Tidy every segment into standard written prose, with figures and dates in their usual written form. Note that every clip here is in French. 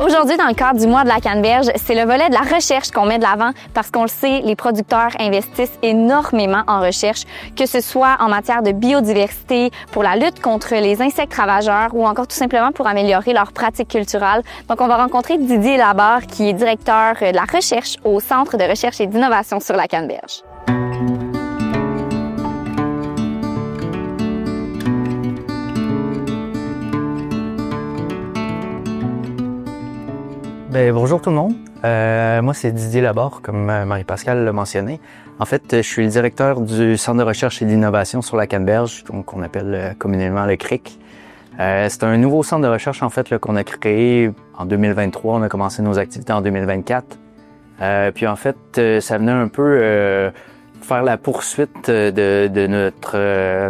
Aujourd'hui, dans le cadre du mois de la canneberge, c'est le volet de la recherche qu'on met de l'avant parce qu'on le sait, les producteurs investissent énormément en recherche, que ce soit en matière de biodiversité, pour la lutte contre les insectes ravageurs ou encore tout simplement pour améliorer leurs pratiques culturelles. Donc, on va rencontrer Didier Laborde, qui est directeur de la recherche au Centre de recherche et d'innovation sur la canneberge. Bonjour tout le monde. Moi, c'est Didier Laborde, comme Marie-Pascale l'a mentionné. En fait, je suis le directeur du Centre de recherche et d'innovation sur la canneberge, qu'on appelle communément le CRIC. C'est un nouveau centre de recherche en fait qu'on a créé en 2023. On a commencé nos activités en 2024. Puis en fait, ça venait un peu faire la poursuite de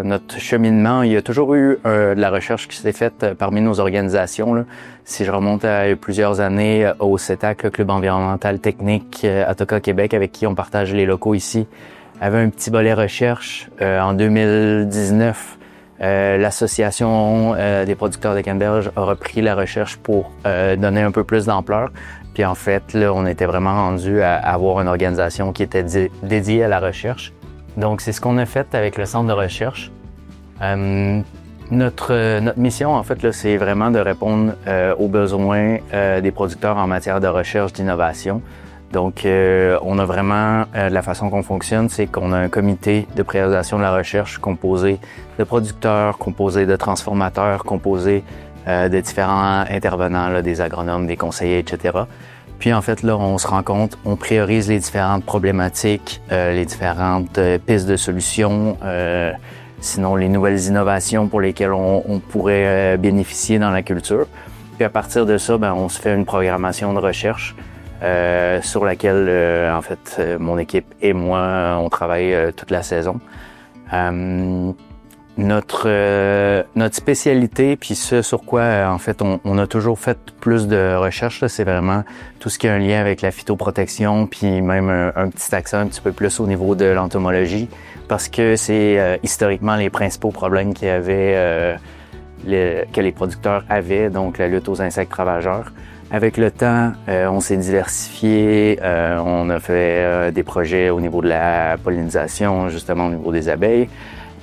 notre cheminement. Il y a toujours eu de la recherche qui s'est faite parmi nos organisations, là. Si je remonte à plusieurs années au CETAC, le Club environnemental technique Atoka Québec, avec qui on partage les locaux ici, avait un petit volet recherche. En 2019, l'association des producteurs de canneberge a repris la recherche pour donner un peu plus d'ampleur. Puis en fait, là, on était vraiment rendu à avoir une organisation qui était dédiée à la recherche. Donc, c'est ce qu'on a fait avec le centre de recherche. Notre mission, en fait, là, c'est vraiment de répondre aux besoins des producteurs en matière de recherche, d'innovation. Donc, on a vraiment, la façon qu'on fonctionne, c'est qu'on a un comité de priorisation de la recherche composé de producteurs, composé de transformateurs, composé de différents intervenants, là, des agronomes, des conseillers, etc. Puis en fait, là, on se rend compte, on priorise les différentes problématiques, les différentes pistes de solutions, sinon les nouvelles innovations pour lesquelles on pourrait bénéficier dans la culture. Puis à partir de ça, on se fait une programmation de recherche sur laquelle, en fait, mon équipe et moi, on travaille toute la saison. Notre spécialité, puis ce sur quoi, en fait, on a toujours fait plus de recherche, c'est vraiment tout ce qui a un lien avec la phytoprotection, puis même un petit accent un petit peu plus au niveau de l'entomologie, parce que c'est historiquement les principaux problèmes qu'il y avait, que les producteurs avaient, donc la lutte aux insectes ravageurs. Avec le temps, on s'est diversifié, on a fait des projets au niveau de la pollinisation, justement au niveau des abeilles.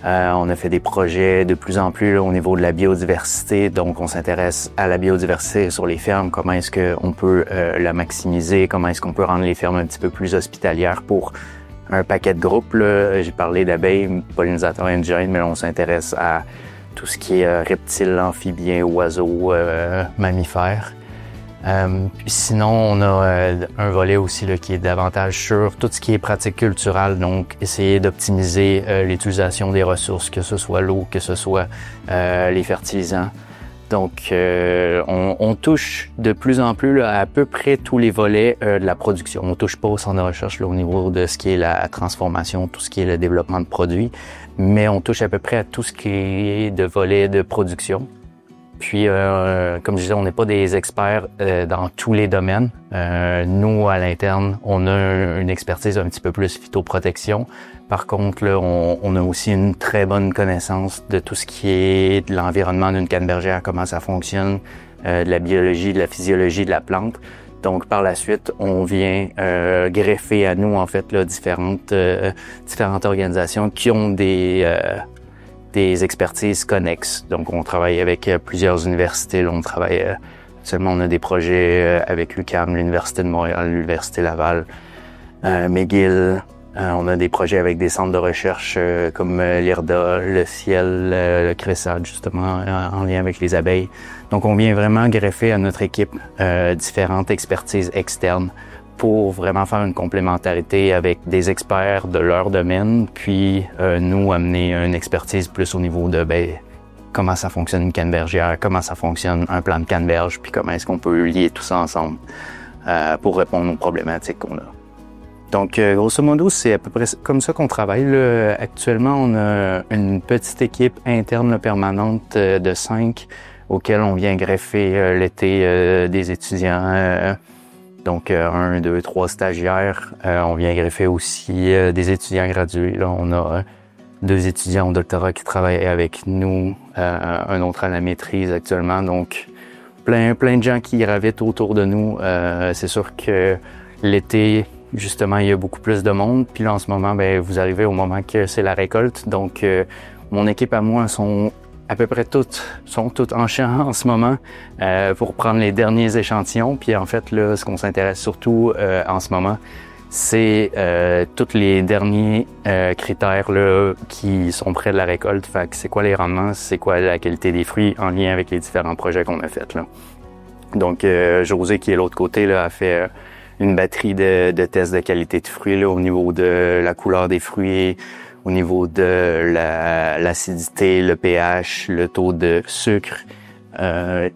On a fait des projets de plus en plus là, au niveau de la biodiversité, donc on s'intéresse à la biodiversité sur les fermes, comment est-ce qu'on peut la maximiser, comment est-ce qu'on peut rendre les fermes un petit peu plus hospitalières pour un paquet de groupes. Là. J'ai parlé d'abeilles, pollinisateurs indigènes, mais là, on s'intéresse à tout ce qui est reptiles, amphibiens, oiseaux, mammifères. Puis sinon, on a un volet aussi là, qui est davantage sur tout ce qui est pratique culturelle, donc essayer d'optimiser l'utilisation des ressources, que ce soit l'eau, que ce soit les fertilisants. Donc, on touche de plus en plus là, à peu près tous les volets de la production. On touche pas au centre de recherche là, au niveau de ce qui est la transformation, tout ce qui est le développement de produits, mais on touche à peu près à tout ce qui est de volet de production. Puis, comme je disais, on n'est pas des experts dans tous les domaines. Nous, à l'interne, on a une expertise un petit peu plus phytoprotection. Par contre, là, on a aussi une très bonne connaissance de tout ce qui est de l'environnement d'une cannebergère, comment ça fonctionne, de la biologie, de la physiologie de la plante. Donc, par la suite, on vient greffer à nous, en fait, là, différentes organisations qui ont des expertises connexes. Donc, on travaille avec plusieurs universités. Là, on travaille seulement, on a des projets avec l'UQAM, l'Université de Montréal, l'Université Laval, McGill. On a des projets avec des centres de recherche comme l'IRDA, le Ciel, le CRESAD, justement, en lien avec les abeilles. Donc, on vient vraiment greffer à notre équipe différentes expertises externes pour vraiment faire une complémentarité avec des experts de leur domaine, puis nous amener une expertise plus au niveau de comment ça fonctionne une cannebergière, comment ça fonctionne un plan de canneberge, puis comment est-ce qu'on peut lier tout ça ensemble pour répondre aux problématiques qu'on a. Donc, grosso modo, c'est à peu près comme ça qu'on travaille. Là. Actuellement, on a une petite équipe interne là, permanente de 5 auxquels on vient greffer l'été des étudiants. Donc, 1, 2, 3 stagiaires. On vient greffer aussi des étudiants gradués. Là, on a 2 étudiants au doctorat qui travaillent avec nous, un autre à la maîtrise actuellement. Donc, plein de gens qui gravitent autour de nous. C'est sûr que l'été, justement, il y a beaucoup plus de monde. Puis là, en ce moment, ben, vous arrivez au moment que c'est la récolte. Donc, mon équipe à moi sont à peu près toutes en champ en ce moment pour prendre les derniers échantillons. Puis en fait, là, ce qu'on s'intéresse surtout en ce moment, c'est tous les derniers critères là, qui sont près de la récolte. Fait que c'est quoi les rendements, c'est quoi la qualité des fruits en lien avec les différents projets qu'on a faits. Là. Donc, José, qui est de l'autre côté, là, a fait une batterie de tests de qualité de fruits là, au niveau de la couleur des fruits, au niveau de l'acidité, le pH, le taux de sucre.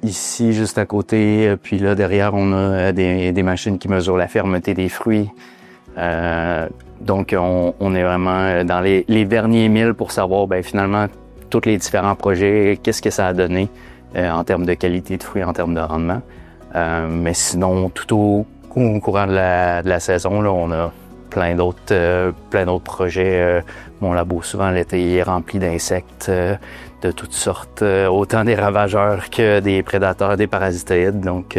Ici, juste à côté, puis là, derrière, on a des machines qui mesurent la fermeté des fruits. Donc, on est vraiment dans les derniers milles pour savoir, ben, finalement, tous les différents projets, qu'est-ce que ça a donné en termes de qualité de fruits, en termes de rendement. Mais sinon, tout au courant de la saison, là, on a plein d'autres projets. Mon labo, souvent, l'été est rempli d'insectes de toutes sortes, autant des ravageurs que des prédateurs, des parasitoïdes. Donc,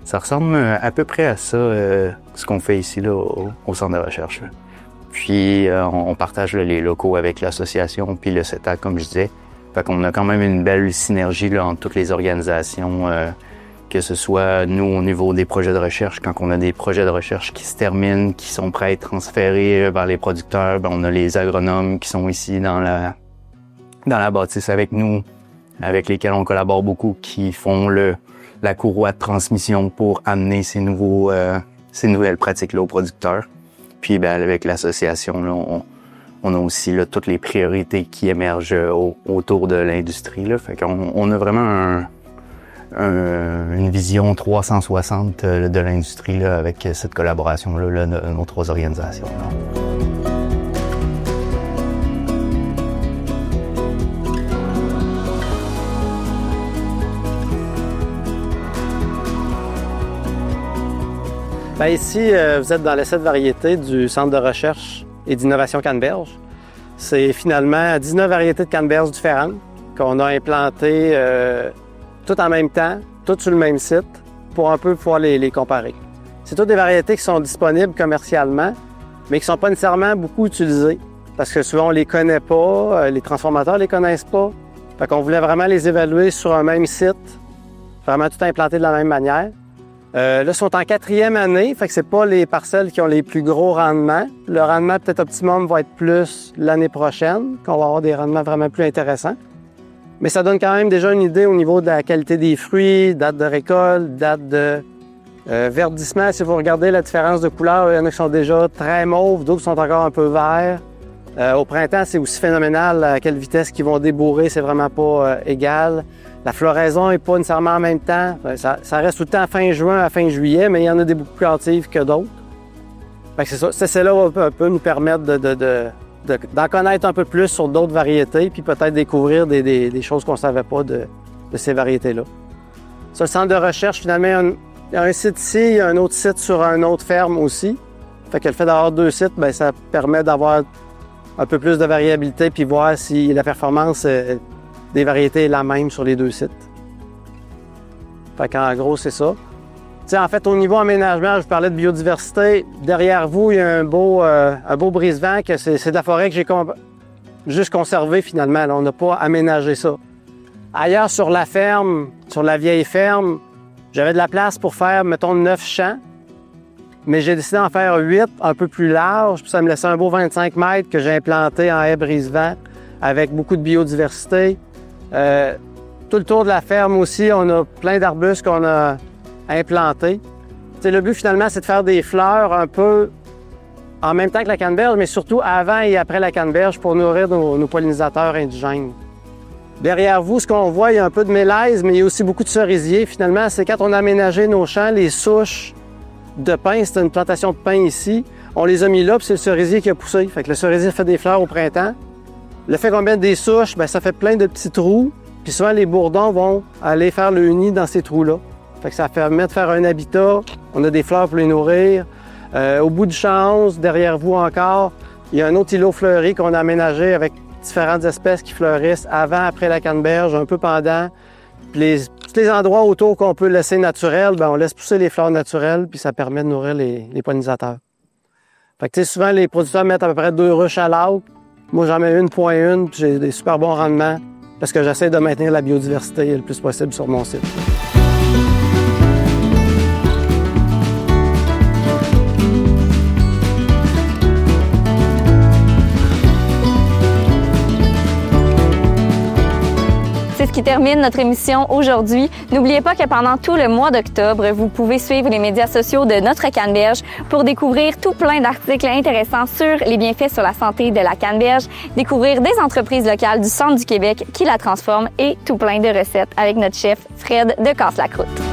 ça ressemble à peu près à ça, ce qu'on fait ici là, au centre de recherche. Là. Puis, on partage là, les locaux avec l'association puis le CETA, comme je disais. Fait qu'on a quand même une belle synergie là, entre toutes les organisations, que ce soit nous au niveau des projets de recherche, quand on a des projets de recherche qui se terminent, qui sont prêts à être transférés vers les producteurs, ben on a les agronomes qui sont ici dans la bâtisse avec nous, avec lesquels on collabore beaucoup, qui font la courroie de transmission pour amener ces nouvelles pratiques-là aux producteurs. Puis ben, avec l'association, là, on a aussi là, toutes les priorités qui émergent autour de l'industrie. Là. Fait qu'on a vraiment une vision 360 de l'industrie là, avec cette collaboration-là, là, nos 3 organisations. Là. Bien, ici, vous êtes dans l'essai de variété du Centre de recherche et d'innovation canneberge. C'est finalement 19 variétés de canneberge différentes qu'on a implantées tout en même temps, toutes sur le même site, pour un peu pouvoir les comparer. C'est toutes des variétés qui sont disponibles commercialement, mais qui ne sont pas nécessairement beaucoup utilisées, parce que souvent on les connaît pas, les transformateurs les connaissent pas. Fait qu'on voulait vraiment les évaluer sur un même site, vraiment tout implanté de la même manière. Là, ils sont en 4e année, fait que c'est pas les parcelles qui ont les plus gros rendements. Le rendement peut-être optimum va être plus l'année prochaine, qu'on va avoir des rendements vraiment plus intéressants. Mais ça donne quand même déjà une idée au niveau de la qualité des fruits, date de récolte, date de verdissement. Si vous regardez la différence de couleur, il y en a qui sont déjà très mauves, d'autres qui sont encore un peu verts. Au printemps, c'est aussi phénoménal à quelle vitesse qu'ils vont débourrer, c'est vraiment pas égal. La floraison n'est pas nécessairement en même temps. Ça reste tout le temps à fin juin, à fin juillet, mais il y en a des beaucoup plus hâtives que d'autres. C'est ça. Celle-là va un peu nous permettre d'en connaître un peu plus sur d'autres variétés, puis peut-être découvrir des choses qu'on ne savait pas de ces variétés-là. Ça, le centre de recherche, finalement, il y a un site ici, il y a un autre site sur une autre ferme aussi. Fait que le fait d'avoir 2 sites, bien, ça permet d'avoir un peu plus de variabilité, puis voir si la performance des variétés est la même sur les 2 sites. Fait qu'en gros, c'est ça. T'sais, en fait, au niveau aménagement, je parlais de biodiversité. Derrière vous, il y a un beau brise-vent, que c'est de la forêt que j'ai juste conservée finalement. Là, on n'a pas aménagé ça. Ailleurs sur la ferme, sur la vieille ferme, j'avais de la place pour faire, mettons, 9 champs. Mais j'ai décidé d'en faire 8, un peu plus large, puis ça me laissait un beau 25 mètres que j'ai implanté en haie brise-vent avec beaucoup de biodiversité. Tout le tour de la ferme aussi, on a plein d'arbustes qu'on a implantés. T'sais, le but finalement, c'est de faire des fleurs un peu en même temps que la canneberge, mais surtout avant et après la canneberge pour nourrir nos pollinisateurs indigènes. Derrière vous, ce qu'on voit, il y a un peu de mélèze, mais il y a aussi beaucoup de cerisiers. Finalement, c'est quand on a aménagé nos champs, les souches de pin, c'était une plantation de pin ici, on les a mis là, puis c'est le cerisier qui a poussé. Fait que le cerisier fait des fleurs au printemps. Le fait qu'on mette des souches, bien, ça fait plein de petits trous, puis souvent les bourdons vont aller faire le nid dans ces trous-là. Fait que ça permet de faire un habitat, on a des fleurs pour les nourrir. Au bout du champ 11, derrière vous encore, il y a un autre îlot fleuri qu'on a aménagé avec différentes espèces qui fleurissent avant, après la canneberge, un peu pendant. Puis tous les endroits autour qu'on peut laisser naturels, bien, on laisse pousser les fleurs naturelles, puis ça permet de nourrir les pollinisateurs. Fait que, tu sais, souvent, les producteurs mettent à peu près 2 ruches à l'acre. Moi, j'en mets 1,1, puis j'ai des super bons rendements parce que j'essaie de maintenir la biodiversité le plus possible sur mon site. C'est ce qui termine notre émission aujourd'hui. N'oubliez pas que pendant tout le mois d'octobre, vous pouvez suivre les médias sociaux de Notre Canneberge pour découvrir tout plein d'articles intéressants sur les bienfaits sur la santé de la canneberge, découvrir des entreprises locales du centre du Québec qui la transforment et tout plein de recettes avec notre chef Fred de Casse-la-Croûte.